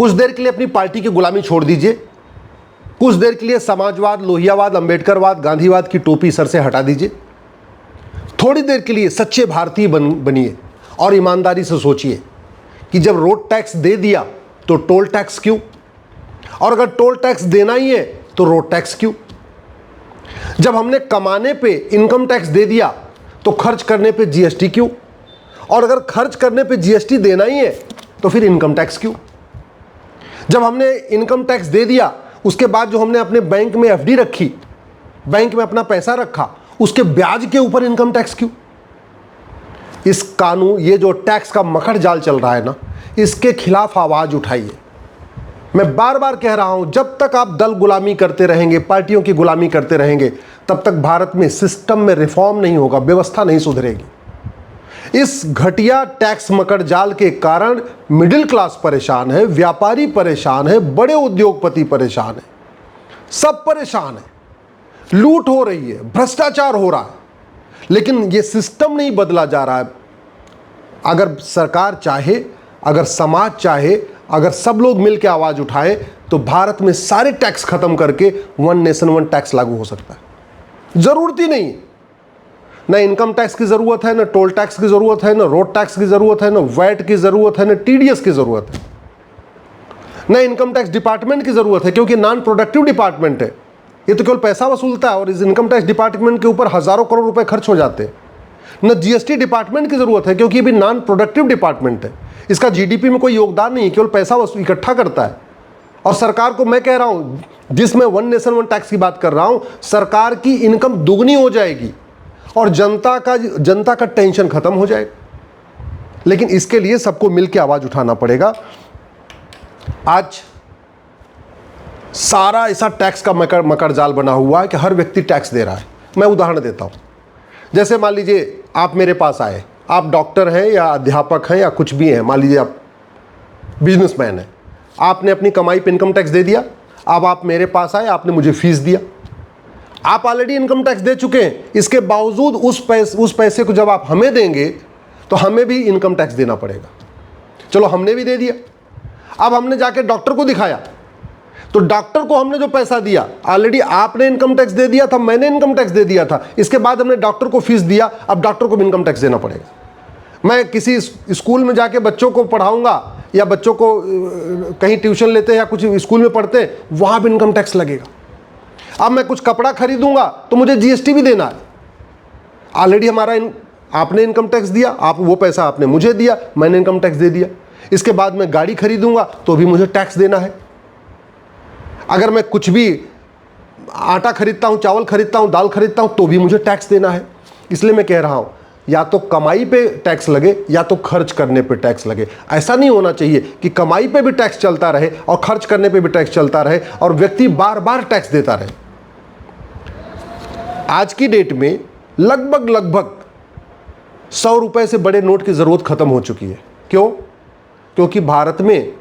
कुछ देर के लिए अपनी पार्टी की गुलामी छोड़ दीजिए, कुछ देर के लिए समाजवाद, लोहियावाद, अंबेडकरवाद, गांधीवाद की टोपी सर से हटा दीजिए। थोड़ी देर के लिए सच्चे भारतीय बनिए और ईमानदारी से सोचिए कि जब रोड टैक्स दे दिया तो टोल टैक्स क्यों, और अगर टोल टैक्स देना ही है तो रोड टैक्स क्यों। जब हमने कमाने पे इनकम टैक्स दे दिया तो खर्च करने पे जीएसटी क्यों, और अगर खर्च करने पे जीएसटी देना ही है तो फिर इनकम टैक्स क्यों। जब हमने इनकम टैक्स दे दिया, उसके बाद जो हमने अपने बैंक में एफडी रखी, बैंक में अपना पैसा रखा, उसके ब्याज के ऊपर इनकम टैक्स क्यों। इस कानून, ये जो टैक्स का मखड़ जाल चल रहा है ना, इसके खिलाफ आवाज उठाइए। मैं बार बार कह रहा हूं, जब तक आप दल गुलामी करते रहेंगे, पार्टियों की गुलामी करते रहेंगे, तब तक भारत में सिस्टम में रिफॉर्म नहीं होगा, व्यवस्था नहीं सुधरेगी। इस घटिया टैक्स मकड़ जाल के कारण मिडिल क्लास परेशान है, व्यापारी परेशान है, बड़े उद्योगपति परेशान है, सब परेशान है। लूट हो रही है, भ्रष्टाचार हो रहा है, लेकिन ये सिस्टम नहीं बदला जा रहा है। अगर सरकार चाहे, अगर समाज चाहे, अगर सब लोग मिलकर आवाज उठाएं, तो भारत में सारे टैक्स खत्म करके वन नेशन वन टैक्स लागू हो सकता है। जरूरत ही नहीं, ना इनकम टैक्स की जरूरत है, ना टोल टैक्स की जरूरत है, ना रोड टैक्स की जरूरत है, ना वैट की जरूरत है, ना टीडीएस की जरूरत है, ना इनकम टैक्स डिपार्टमेंट की जरूरत है, क्योंकि नॉन प्रोडक्टिव डिपार्टमेंट है। ये तो केवल पैसा वसूलता है और इस इनकम टैक्स डिपार्टमेंट के ऊपर हजारों करोड़ रुपए खर्च हो जाते हैं। न जीएसटी डिपार्टमेंट की जरूरत है, क्योंकि ये भी नॉन प्रोडक्टिव डिपार्टमेंट है, इसका जीडीपी में कोई योगदान नहीं है, केवल पैसा इकट्ठा करता है। और सरकार को मैं कह रहा हूं, जिसमें वन नेशन वन टैक्स की बात कर रहा हूं, सरकार की इनकम दुगनी हो जाएगी और जनता का टेंशन खत्म हो जाएगा। लेकिन इसके लिए सबको मिलकर आवाज उठाना पड़ेगा। आज सारा ऐसा टैक्स का मकर जाल बना हुआ है कि हर व्यक्ति टैक्स दे रहा है। मैं उदाहरण देता हूं, जैसे मान लीजिए आप मेरे पास आए, आप डॉक्टर हैं या अध्यापक हैं या कुछ भी हैं, मान लीजिए आप बिजनेसमैन हैं, आपने अपनी कमाई पे इनकम टैक्स दे दिया। अब आप मेरे पास आए, आपने मुझे फीस दिया, आप ऑलरेडी इनकम टैक्स दे चुके हैं। इसके बावजूद उस पैसे को जब आप हमें देंगे तो हमें भी इनकम टैक्स देना पड़ेगा। चलो हमने भी दे दिया, अब हमने जाके डॉक्टर को दिखाया, तो डॉक्टर को हमने जो पैसा दिया, ऑलरेडी आपने इनकम टैक्स दे दिया था, मैंने इनकम टैक्स दे दिया था, इसके बाद हमने डॉक्टर को फीस दिया, अब डॉक्टर को भी इनकम टैक्स देना पड़ेगा। मैं किसी स्कूल में जाके बच्चों को पढ़ाऊंगा या बच्चों को कहीं ट्यूशन लेते हैं या कुछ स्कूल में पढ़ते हैं, वहां भी इनकम टैक्स लगेगा। अब मैं कुछ कपड़ा खरीदूंगा तो मुझे जीएसटी भी देना है। ऑलरेडी आपने इनकम टैक्स दिया, आप वो पैसा आपने मुझे दिया, मैंने इनकम टैक्स दे दिया। इसके बाद मैं गाड़ी खरीदूंगा तो भी मुझे टैक्स देना है। अगर मैं कुछ भी आटा खरीदता हूं, चावल खरीदता हूं, दाल खरीदता हूं, तो भी मुझे टैक्स देना है। इसलिए मैं कह रहा हूं, या तो कमाई पे टैक्स लगे या तो खर्च करने पे टैक्स लगे। ऐसा नहीं होना चाहिए कि कमाई पे भी टैक्स चलता रहे और खर्च करने पे भी टैक्स चलता रहे और व्यक्ति बार बार टैक्स देता रहे। आज की डेट में लगभग 100 रुपए से बड़े नोट की जरूरत खत्म हो चुकी है। क्यों? क्योंकि भारत में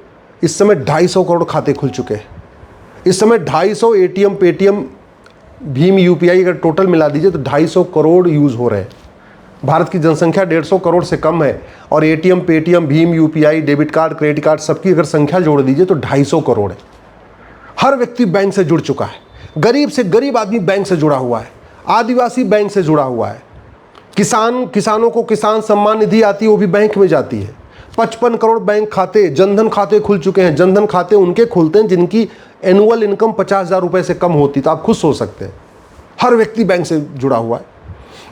इस समय 250 करोड़ खाते खुल चुके हैं। इस समय 250 एटीएम, पेटीएम, भीम, यूपीआई अगर टोटल मिला दीजिए तो 250 करोड़ यूज हो रहे हैं। भारत की जनसंख्या 150 करोड़ से कम है और एटीएम, पेटीएम, भीम, UPI, debit card, credit card सबकी अगर संख्या जोड़ दीजिए तो 250 करोड़ है। हर व्यक्ति बैंक से जुड़ चुका है। गरीब से गरीब आदमी बैंक से जुड़ा हुआ है, आदिवासी बैंक से जुड़ा हुआ है, किसानों को किसान सम्मान निधि आती है, वो भी बैंक में जाती है। 55 करोड़ बैंक खाते, जनधन खाते खुल चुके हैं। जनधन खाते उनके खुलते हैं जिनकी एनुअल इनकम 50,000 रुपए से कम होती, तो आप खुद सोच सकते हैं। हर व्यक्ति बैंक से जुड़ा हुआ है।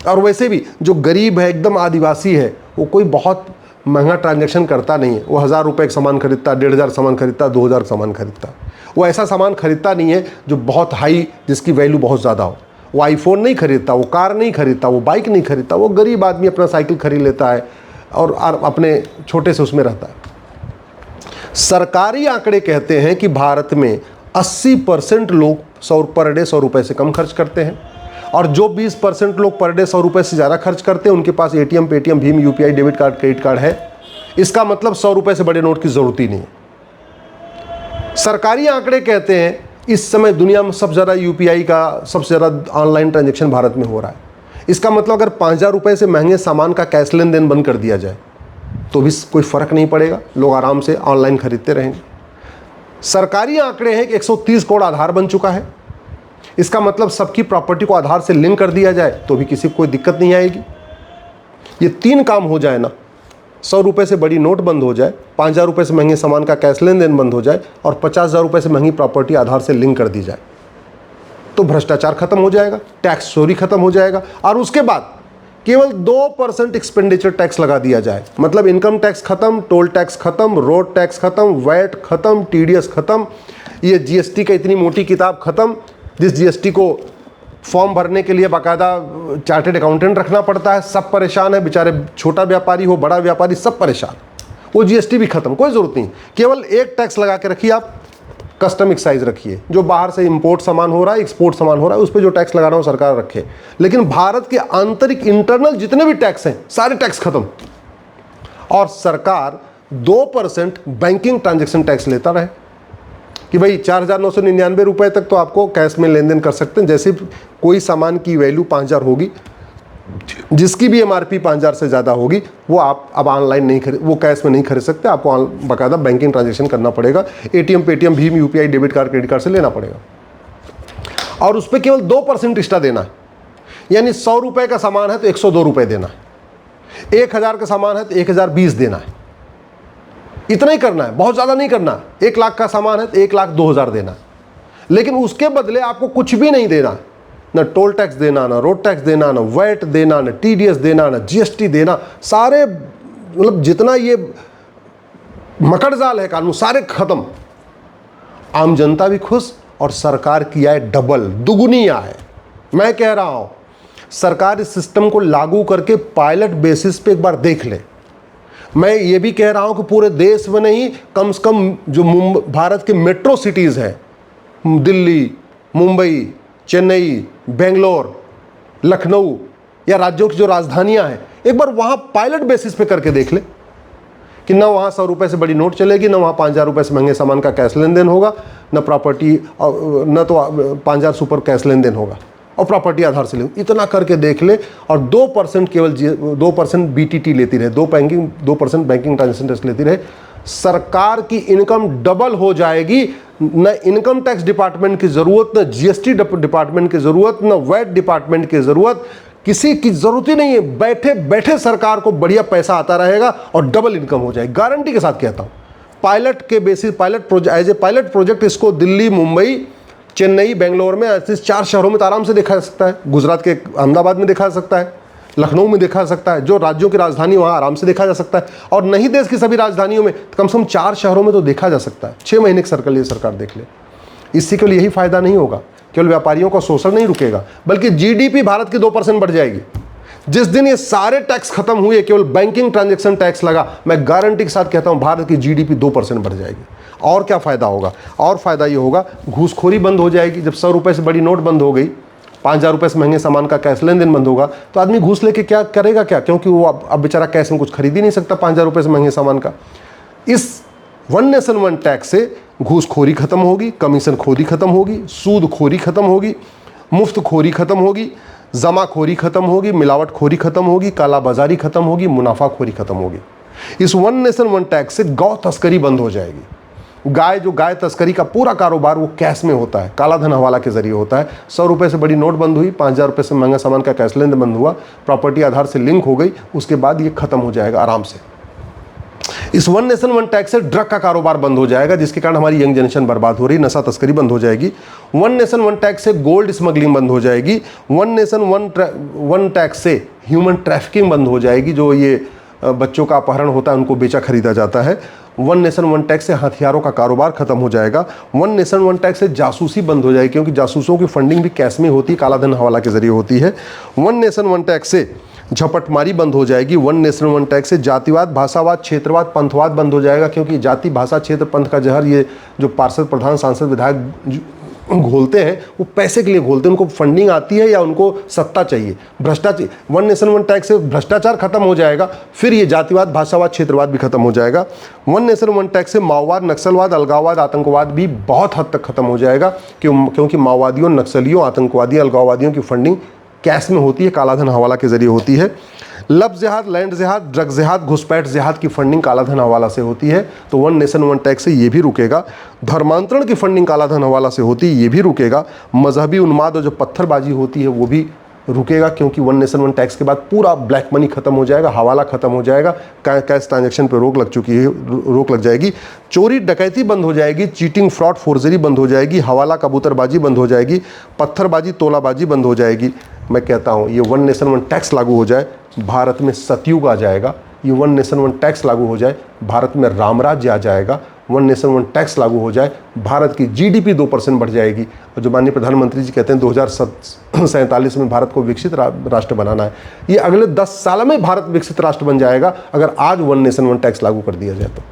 और वैसे भी जो गरीब है, एकदम आदिवासी है, वो कोई बहुत महंगा ट्रांजैक्शन करता नहीं है। वो 1,000 रुपये का सामान खरीदता, 1,500 सामान खरीदता, 2,000 सामान खरीदता। वो ऐसा सामान खरीदता नहीं है जो बहुत हाई, जिसकी वैल्यू बहुत ज़्यादा हो। वो आईफोन नहीं खरीदता, वो कार नहीं खरीदता, वो बाइक नहीं खरीदता। वो गरीब आदमी अपना साइकिल खरीद लेता है और अपने छोटे से उसमें रहता है। सरकारी आंकड़े कहते हैं कि भारत में 80% लोग पर डे 100 रुपये से कम खर्च करते हैं और जो 20% लोग पर डे 100 रुपये से ज़्यादा खर्च करते हैं उनके पास एटीएम, पेटीएम, भीम, UPI, debit card, credit card है। इसका मतलब 100 रुपये से बड़े नोट की ज़रूरत ही नहीं है। सरकारी आंकड़े कहते हैं इस समय दुनिया में सबसे ज़्यादा यूपीआई का, सबसे ज़्यादा ऑनलाइन ट्रांजेक्शन भारत में हो रहा है। इसका मतलब अगर 5,000 रुपये से महंगे सामान का कैश लेन देन बंद कर दिया जाए तो भी कोई फ़र्क नहीं पड़ेगा, लोग आराम से ऑनलाइन खरीदते रहेंगे। सरकारी आंकड़े हैं कि 130 करोड़ आधार बन चुका है। इसका मतलब सबकी प्रॉपर्टी को आधार से लिंक कर दिया जाए तो भी किसी को कोई दिक्कत नहीं आएगी। ये 3 काम हो जाए ना, 100 रुपये से बड़ी नोट बंद हो जाए, 5,000 रुपये से महंगे सामान का कैश लेन देन बंद हो जाए और 50,000 रुपये से महंगी प्रॉपर्टी आधार से लिंक कर दी जाए, तो भ्रष्टाचार खत्म हो जाएगा, टैक्स चोरी खत्म हो जाएगा। और उसके बाद केवल 2% एक्सपेंडिचर टैक्स लगा दिया जाए, मतलब इनकम टैक्स खत्म, टोल टैक्स खत्म, रोड टैक्स खत्म, वैट खत्म, टीडीएस खत्म, ये जीएसटी का इतनी मोटी किताब खत्म, जिस जीएसटी को फॉर्म भरने के लिए बाकायदा चार्टेड अकाउंटेंट रखना पड़ता है। सब परेशान है बेचारे, छोटा व्यापारी हो बड़ा व्यापारी सब परेशान। वो जीएसटी भी खत्म, कोई ज़रूरत नहीं। केवल एक टैक्स लगा के रखिए आप, कस्टम एक्साइज रखिए। जो बाहर से इंपोर्ट सामान हो रहा है, एक्सपोर्ट सामान हो रहा है, उस पर जो टैक्स लगाना हो सरकार रखे। लेकिन भारत के आंतरिक इंटरनल जितने भी टैक्स हैं सारे टैक्स खत्म, और सरकार 2% बैंकिंग ट्रांजैक्शन टैक्स लेता रहे कि भाई 4,999 रुपये तक तो आपको कैश में लेन देन कर सकते हैं। जैसे कोई सामान की वैल्यू 5,000 होगी, जिसकी भी एमआरपी 5,000 से ज़्यादा होगी, वो आप अब ऑनलाइन नहीं खरीद, वो कैश में नहीं खरीद सकते, आपको बाकायदा बैंकिंग ट्रांजैक्शन करना पड़ेगा। एटीएम, पेटीएम, भीम, UPI, debit card, credit card से लेना पड़ेगा। और उस पर केवल 2% एक्स्ट्रा देना है, यानी 100 रुपये का सामान है तो 102 रुपये देना है, 1,000 का सामान है तो 1,020 देना है। इतना ही करना है, बहुत ज़्यादा नहीं करना। 1 लाख का सामान है तो 1,02,000 देना है। लेकिन उसके बदले आपको कुछ भी नहीं देना, ना टोल टैक्स देना, ना रोड टैक्स देना, ना वैट देना, ना टीडीएस देना, ना जीएसटी देना। सारे मतलब जितना ये मकड़जाल है कानून, सारे खत्म। आम जनता भी खुश और सरकार की आय डबल, दुगुनी आय। मैं कह रहा हूं सरकार इस सिस्टम को लागू करके पायलट बेसिस पे एक बार देख ले। मैं ये भी कह रहा हूं कि पूरे देश में नहीं, कम से कम जो भारत के मेट्रो सिटीज़ हैं, दिल्ली, मुंबई, चेन्नई, बेंगलोर, लखनऊ या राज्यों की जो राजधानियां हैं, एक बार वहां पायलट बेसिस पे करके देख ले कि ना वहाँ 100 रुपये से बड़ी नोट चलेगी, ना वहाँ 5,000 रुपये से महंगे सामान का कैश लेन देन होगा, ना प्रॉपर्टी, न तो 5,000 सुपर कैश लेन देन होगा, और प्रॉपर्टी आधार से ले। इतना करके देख ले। और 2% केवल 2% बीटीटी लेती रहे, 2% बैंकिंग ट्रांजेक्शन टैक्स लेती रहे, सरकार की इनकम डबल हो जाएगी। न इनकम टैक्स डिपार्टमेंट की ज़रूरत, न जीएसटी डिपार्टमेंट की ज़रूरत, न वैट डिपार्टमेंट की ज़रूरत, किसी की ज़रूरत ही नहीं है। बैठे बैठे सरकार को बढ़िया पैसा आता रहेगा और डबल इनकम हो जाएगी, गारंटी के साथ कहता हूँ। पायलट के basis, as a pilot project इसको दिल्ली, मुंबई, चेन्नई, बेंगलोर में, ऐसे 4 शहरों में तो आराम से देखा जा सकता है। गुजरात के अहमदाबाद में देखा जा सकता है, लखनऊ में देखा जा सकता है, जो राज्यों की राजधानी वहाँ आराम से देखा जा सकता है। और नहीं देश की सभी राजधानियों में, कम से कम 4 शहरों में तो देखा जा सकता है। 6 महीने की सर्कल ये सरकार देख ले। इससे केवल यही फायदा नहीं होगा, केवल व्यापारियों का शोषण नहीं रुकेगा, बल्कि जीडीपी भारत की 2% बढ़ जाएगी। जिस दिन ये सारे टैक्स खत्म हुए, केवल बैंकिंग ट्रांजैक्शन टैक्स लगा, मैं गारंटी के साथ कहता हूं भारत की जीडीपी 2% बढ़ जाएगी। और क्या फ़ायदा होगा? और फ़ायदा ये होगा, घूसखोरी बंद हो जाएगी। जब 100 रुपये से बड़ी नोट बंद हो गई, 5,000 रुपये से महंगे सामान का कैश लेन देन बंद होगा, तो आदमी घूस लेके क्या करेगा क्या? क्योंकि वो अब बेचारा कैश में कुछ खरीद ही नहीं सकता 5,000 रुपये से महंगे सामान का। इस वन नेशन वन टैक्स से घूसखोरी खत्म होगी, कमीशन खोरी खत्म होगी, सूद खोरी खत्म होगी, मुफ्त खोरी खत्म होगी, जमाखोरी खत्म होगी, मिलावट खोरी खत्म होगी, कालाबाजारी खत्म होगी, मुनाफाखोरी खत्म होगी। इस वन नेशन वन टैक्स से गौ तस्करी बंद हो जाएगी। गाय तस्करी का पूरा कारोबार वो कैश में होता है, काला धन हवाला के जरिए होता है। 100 रुपये से बड़ी नोट बंद हुई, 5,000 रुपये से महंगा सामान का कैश लेन देन बंद हुआ, प्रॉपर्टी आधार से लिंक हो गई, उसके बाद ये खत्म हो जाएगा आराम से। इस वन नेशन वन टैक्स से ड्रग का कारोबार बंद हो जाएगा, जिसके कारण हमारी यंग जनरेशन बर्बाद हो रही, नशा तस्करी बंद हो जाएगी। वन नेशन वन टैक्स से गोल्ड स्मगलिंग बंद हो जाएगी। वन नेशन वन टैक्स से ह्यूमन ट्रैफिकिंग बंद हो जाएगी, जो ये बच्चों का अपहरण होता है, उनको बेचा खरीदा जाता है। वन नेशन वन टैक्स से हथियारों का कारोबार खत्म हो जाएगा। वन नेशन वन टैक्स से जासूसी बंद हो जाएगी, क्योंकि जासूसों की फंडिंग भी कैश में होती है, काला धन हवाला के जरिए होती है। वन नेशन वन टैक्स से झपटमारी बंद हो जाएगी। वन नेशन वन टैक्स से जातिवाद, भाषावाद, क्षेत्रवाद, पंथवाद बंद हो जाएगा, क्योंकि जाति, भाषा, क्षेत्र, पंथ का जहर ये जो पार्षद, प्रधान, सांसद, विधायक घोलते हैं, वो पैसे के लिए घोलते हैं। उनको फंडिंग आती है या उनको सत्ता चाहिए, भ्रष्टाचार। वन नेशन वन टैक्स से भ्रष्टाचार खत्म हो जाएगा, फिर ये जातिवाद, भाषावाद, क्षेत्रवाद भी खत्म हो जाएगा। वन नेशन वन टैक्स से माओवाद, नक्सलवाद, अलगाववाद, आतंकवाद भी बहुत हद तक खत्म हो जाएगा, क्योंकि माओवादियों, नक्सलियों, आतंकवादियों, अलगाववादियों की फंडिंग कैश में होती है, कालाधन हवाला के जरिए होती है। लब जिहाद, लैंड जिहाद, ड्रग जिहाद, घुसपैठ जिहाद की फंडिंग कालाधन हवाला से होती है, तो वन नेशन वन टैक्स से ये भी रुकेगा। धर्मांतरण की फंडिंग कालाधन हवाला से होती है, ये भी रुकेगा। मजहबी उन्माद और जो पत्थरबाजी होती है वो भी रुकेगा, क्योंकि वन नेशन वन टैक्स के बाद पूरा ब्लैक मनी खत्म हो जाएगा, हवाला खत्म हो जाएगा, कैश ट्रांजैक्शन पे रोक लग चुकी है, रोक लग जाएगी। चोरी डकैती बंद हो जाएगी, चीटिंग फ्रॉड फोर्जरी बंद हो जाएगी, हवाला कबूतरबाजी बंद हो जाएगी, पत्थरबाजी तोलाबाजी बंद हो जाएगी। मैं कहता हूँ ये वन नेशन वन टैक्स लागू हो जाए, भारत में सतयुग आ जाएगा। ये वन नेशन वन टैक्स लागू हो जाए, भारत में रामराज्य आ जाएगा। वन नेशन वन टैक्स लागू हो जाए, भारत की जीडीपी 2% बढ़ जाएगी। और जो माननीय प्रधानमंत्री जी कहते हैं 2047 में भारत को विकसित राष्ट्र बनाना है, ये अगले 10 साल में भारत विकसित राष्ट्र बन जाएगा अगर आज वन नेशन वन टैक्स लागू कर दिया जाए तो।